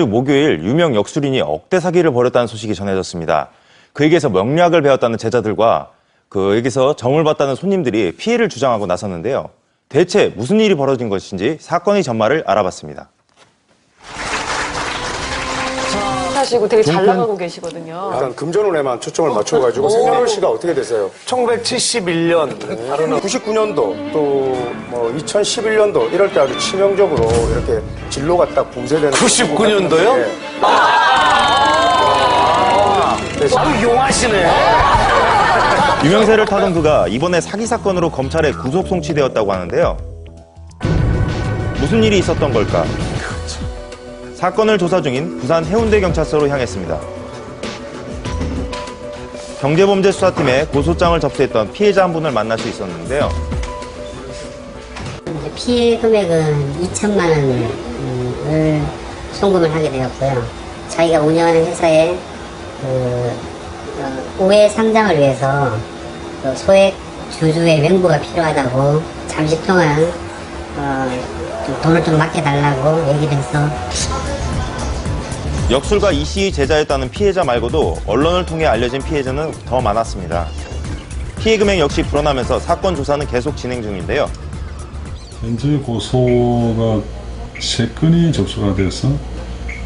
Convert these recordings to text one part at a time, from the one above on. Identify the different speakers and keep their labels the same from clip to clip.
Speaker 1: 목요일 유명 역술인이 억대 사기를 벌였다는 소식이 전해졌습니다. 그에게서 명리학을 배웠다는 제자들과 그에게서 점을 봤다는 손님들이 피해를 주장하고 나섰는데요. 대체 무슨 일이 벌어진 것인지 사건의 전말을 알아봤습니다.
Speaker 2: 하시고 되게 잘 나가고 계시거든요.
Speaker 3: 일단 금전운에만 초점을 맞춰가지고 생년월시가 어떻게 되세요?
Speaker 4: 1971년,
Speaker 3: 99년도 또 뭐 2011년도 이럴 때 아주 치명적으로 이렇게 진로가 딱 붕괴되는
Speaker 4: 99년도요?
Speaker 3: 네.
Speaker 4: 아유, 용하시네.
Speaker 1: 유명세를 타던 그가 이번에 사기 사건으로 검찰에 구속 송치되었다고 하는데요. 무슨 일이 있었던 걸까? 사건을 조사 중인 부산 해운대 경찰서로 향했습니다. 경제범죄수사팀에 고소장을 접수했던 피해자 한 분을 만날 수 있었는데요.
Speaker 5: 피해 금액은 2천만 원을 송금을 하게 되었고요. 자기가 운영하는 회사에 우회 상장을 위해서 소액 주주의 명부가 필요하다고 잠시 동안 좀 돈을 좀 맡겨달라고 얘기를 해서
Speaker 1: 역술가 이 씨의 제자였다는 피해자 말고도 언론을 통해 알려진 피해자는 더 많았습니다. 피해 금액 역시 불어나면서 사건 조사는 계속 진행 중인데요.
Speaker 6: 현재 고소가 3건이 접수가 돼서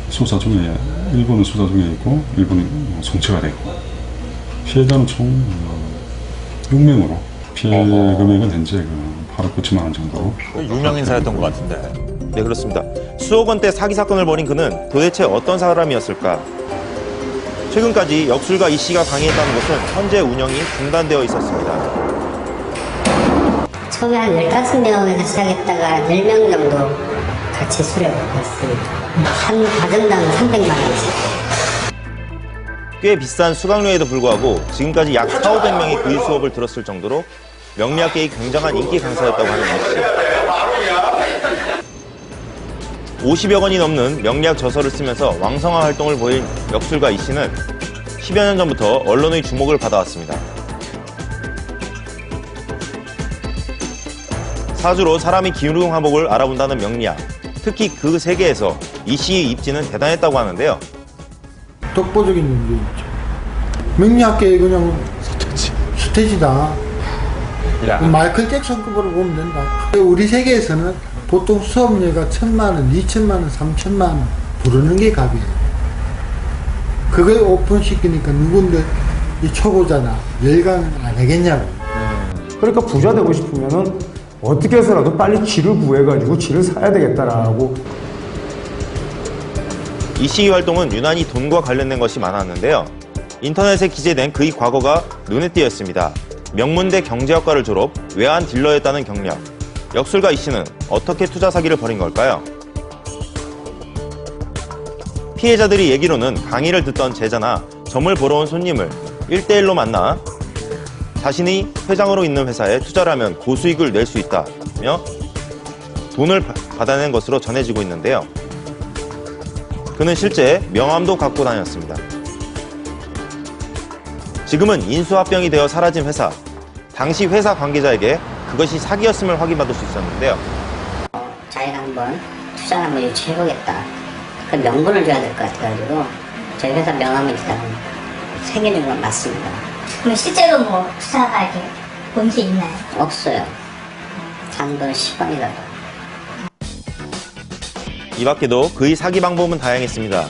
Speaker 6: 수사 중에, 일본은 수사 중에 있고 일본은 송치가 됐고 피해자는 총 6명으로 피해 금액은 현재 8억 9천만 원 정도로.
Speaker 7: 유명 인사였던 것 같은데.
Speaker 1: 네, 그렇습니다. 수억 원대 사기 사건을 벌인 그는 도대체 어떤 사람이었을까? 최근까지 역술가 이 씨가 강의했다는 곳은 현재 운영이 중단되어 있었습니다.
Speaker 5: 처음에 한 15명에서 시작했다가 10명 정도 같이 수료를 했습니다. 한 과정당 300만 원씩.
Speaker 1: 꽤 비싼 수강료에도 불구하고 지금까지 약 4,500명이 그의 수업을 들었을 정도로 명리학계의 굉장한 인기 강사였다고 하는 이 씨. 50여 권이 넘는 명리학 저서를 쓰면서 왕성한 활동을 보인 역술가 이 씨는 10여 년 전부터 언론의 주목을 받아왔습니다. 사주로 사람의 기운 화복을 알아본다는 명리학, 특히 그 세계에서 이 씨의 입지는 대단했다고 하는데요.
Speaker 8: 독보적인 문제 있죠. 명리학계의 그냥 스테이지다. 마이클 잭슨급으로 보면 된다. 우리 세계에서는 보통 수업료가 1,000만 원, 2,000만 원, 3,000만 원 부르는 게 값이에요. 그걸 오픈시키니까 누군데 이 초보자나 열강은 안 하겠냐고.
Speaker 9: 그러니까 부자 되고 싶으면은 어떻게 해서라도 빨리 쥐를 구해가지고 쥐를 사야 되겠다라고.
Speaker 1: 이 씨의 활동은 유난히 돈과 관련된 것이 많았는데요. 인터넷에 기재된 그의 과거가 눈에 띄었습니다. 명문대 경제학과를 졸업, 외환 딜러였다는 경력. 역술가 이 씨는 어떻게 투자 사기를 벌인 걸까요? 피해자들이 얘기로는 강의를 듣던 제자나 점을 보러 온 손님을 1대1로 만나 자신이 회장으로 있는 회사에 투자를 하면 고수익을 낼 수 있다며 돈을 받아낸 것으로 전해지고 있는데요. 그는 실제 명함도 갖고 다녔습니다. 지금은 인수합병이 되어 사라진 회사. 당시 회사 관계자에게 그것이 사기였음을 확인받을 수 있었는데요.
Speaker 5: 자기가 한번 투자를 한번 유치해보겠다. 그 명분을 줘야 될 것 같아가지고 저희 회사 명함을 일단 새겨준 건 맞습니다.
Speaker 10: 그럼 실제로 뭐 투자가 이렇게 본 게 있나요?
Speaker 5: 없어요. 단돈 10원이라도.
Speaker 1: 이 밖에도 그의 사기 방법은 다양했습니다.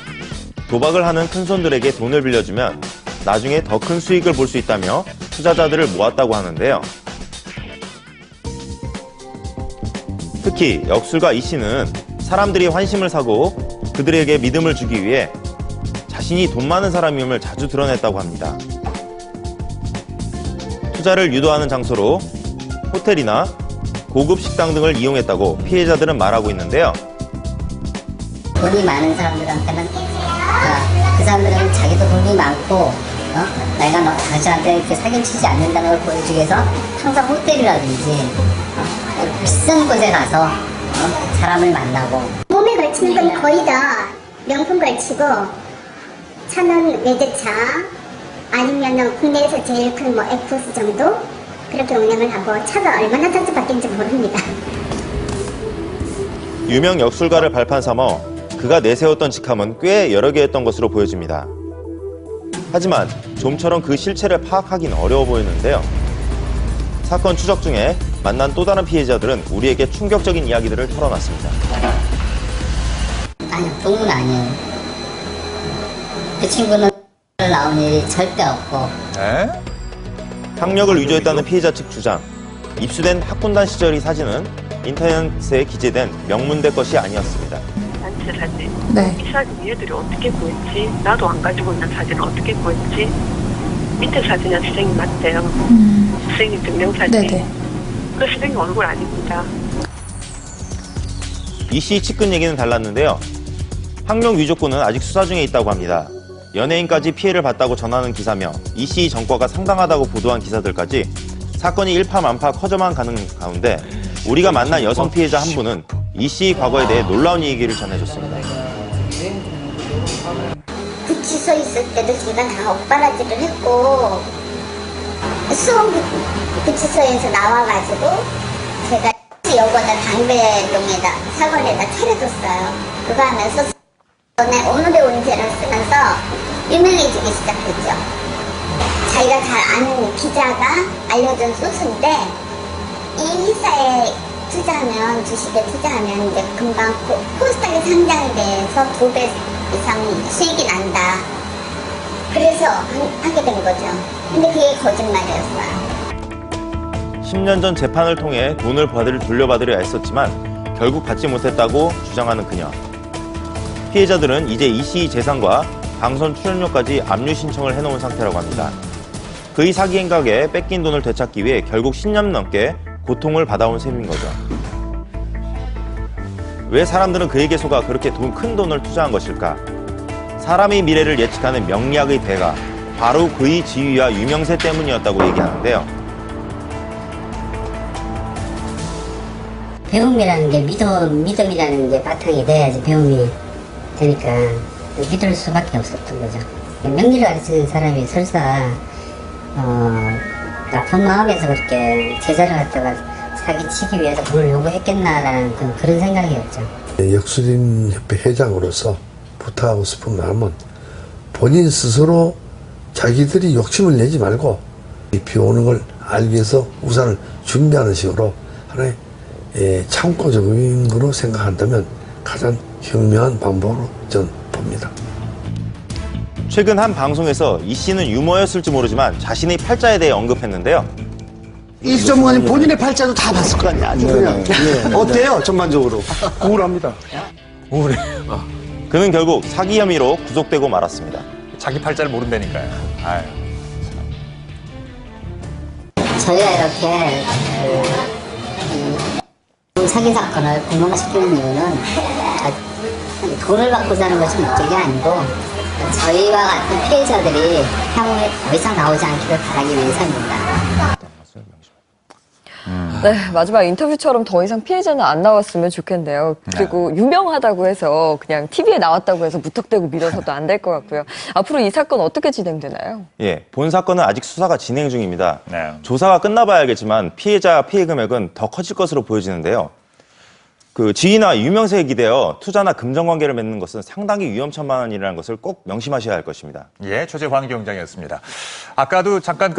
Speaker 1: 도박을 하는 큰손들에게 돈을 빌려주면 나중에 더 큰 수익을 볼 수 있다며 투자자들을 모았다고 하는데요. 특히 역술가 이 씨는 사람들이 환심을 사고 그들에게 믿음을 주기 위해 자신이 돈 많은 사람임을 자주 드러냈다고 합니다. 투자를 유도하는 장소로 호텔이나 고급 식당 등을 이용했다고 피해자들은 말하고 있는데요.
Speaker 5: 돈이 많은 사람들한테는 그 사람들은 자기도 돈이 많고 내가 당신한테 이렇게 사기치지 않는다는 걸 보여주기 위해서 항상 호텔이라든지 비싼 곳에 가서 사람을 만나고.
Speaker 10: 몸에 걸치는 건 거의 다 명품 걸치고 차는 외제차 아니면 국내에서 제일 큰 뭐 에코스 정도 그렇게 운영을 하고 차가 얼마나 자주 바뀐지 모릅니다.
Speaker 1: 유명 역술가를 발판 삼아 그가 내세웠던 직함은 꽤 여러 개였던 것으로 보여집니다. 하지만 좀처럼 그 실체를 파악하기는 어려워 보이는데요. 사건 추적 중에 만난 또 다른 피해자들은 우리에게 충격적인 이야기들을 털어놨습니다.
Speaker 5: 아니요, 동문 아니에요. 그 친구는 나온 일이 절대 없고.
Speaker 7: 네?
Speaker 1: 학력을 위조했다는 피해자 측 주장. 입수된 학군단 시절의 사진은 인터넷에 기재된 명문대 것이 아니었습니다.
Speaker 11: 단체 사진.
Speaker 2: 네.
Speaker 11: 이 사진 얘들이 어떻게 구했지? 나도 안 가지고 있는 사진을 어떻게 구했지? 밑에 사진은 선생님 맞대요. 선생님 증명사진.
Speaker 2: 네네.
Speaker 11: 그 선생님 얼굴 아닙니다.
Speaker 1: 이 씨 측근 얘기는 달랐는데요. 학력 위조건은 아직 수사 중에 있다고 합니다. 연예인까지 피해를 봤다고 전하는 기사며 이 씨 전과가 상당하다고 보도한 기사들까지 사건이 일파만파 커져만 가는 가운데 우리가 만난 여성 피해자 한 분은 이 씨 과거에 대해 놀라운 얘기를 전해줬습니다.
Speaker 10: 구치소 있을 때도 제가 다 엇바라지를 했고 수원 구치소에서 나와가지고 제가 여고다 담배동에다 사거리에다 차려줬어요. 그거 하면서 오늘의 운세를 쓰면서 유명해지기 시작했죠. 자기가 잘 아는 기자가 알려준 소스인데 이 회사에 투자하면, 주식에 투자하면 이제 금방 코스닥에 상장이 돼서 2배 이상 수익이 난다. 그래서 하게 된 거죠. 근데 그게 거짓말이었어요.
Speaker 1: 10년 전 재판을 통해 돈을 돌려받으려 애썼지만 결국 받지 못했다고 주장하는 그녀. 피해자들은 이제 이 씨 재산과 방송 출연료까지 압류 신청을 해놓은 상태라고 합니다. 그의 사기 행각에 뺏긴 돈을 되찾기 위해 결국 10년 넘게 고통을 받아온 셈인 거죠. 왜 사람들은 그에게 속아 그렇게 큰 돈을 투자한 것일까? 사람의 미래를 예측하는 명리학의 배가 바로 그의 지위와 유명세 때문이었다고 얘기하는데요.
Speaker 5: 배움이라는 게 믿음이라는 게 바탕이 돼야지 배움이 되니까 믿을 수밖에 없었던 거죠. 명리를 가르치는 사람이 설사 나쁜 마음에서 그렇게 제자를 갖다가 사기치기 위해서 돈을 요구했겠나라는 그런 생각이었죠.
Speaker 12: 역술인협회 회장으로서 부탁하고 싶은 마음은 본인 스스로 자기들이 욕심을 내지 말고 비 오는 걸 알기 위해서 우산을 준비하는 식으로 하나의 참고적인 거로 생각한다면 가장 현명한 방법으로 저는 봅니다.
Speaker 1: 최근 한 방송에서 이 씨는 유머였을지 모르지만 자신의 팔자에 대해 언급했는데요.
Speaker 13: 이 전문가님 본인의 팔자도 다 봤을 거 아니야. 아주 그냥. 어때요, 전반적으로? 우울합니다.
Speaker 7: 우울해.
Speaker 1: 그는 결국 사기 혐의로 구속되고 말았습니다.
Speaker 7: 자기 팔자를 모른다니까요. 아유.
Speaker 5: 저희가 이렇게 사기 사건을 공론화시키는 이유는 돈을 받고 사는 것이 목적이 아니고 저희와 같은 피해자들이 향후에 더 이상 나오지 않기를 바라기 위해서입니다.
Speaker 2: 네, 마지막 인터뷰처럼 더 이상 피해자는 안 나왔으면 좋겠네요. 그리고 유명하다고 해서 그냥 TV에 나왔다고 해서 무턱대고 믿어서도 안 될 것 같고요. 앞으로 이 사건 어떻게 진행되나요?
Speaker 1: 예, 본 사건은 아직 수사가 진행 중입니다.
Speaker 7: 네.
Speaker 1: 조사가 끝나봐야 알겠지만 피해자 피해 금액은 더 커질 것으로 보여지는데요. 그 지위나 유명세에 기대어 투자나 금전관계를 맺는 것은 상당히 위험천만한 일이라는 것을 꼭 명심하셔야 할 것입니다.
Speaker 7: 예, 최재황 경장이었습니다. 아까도 잠깐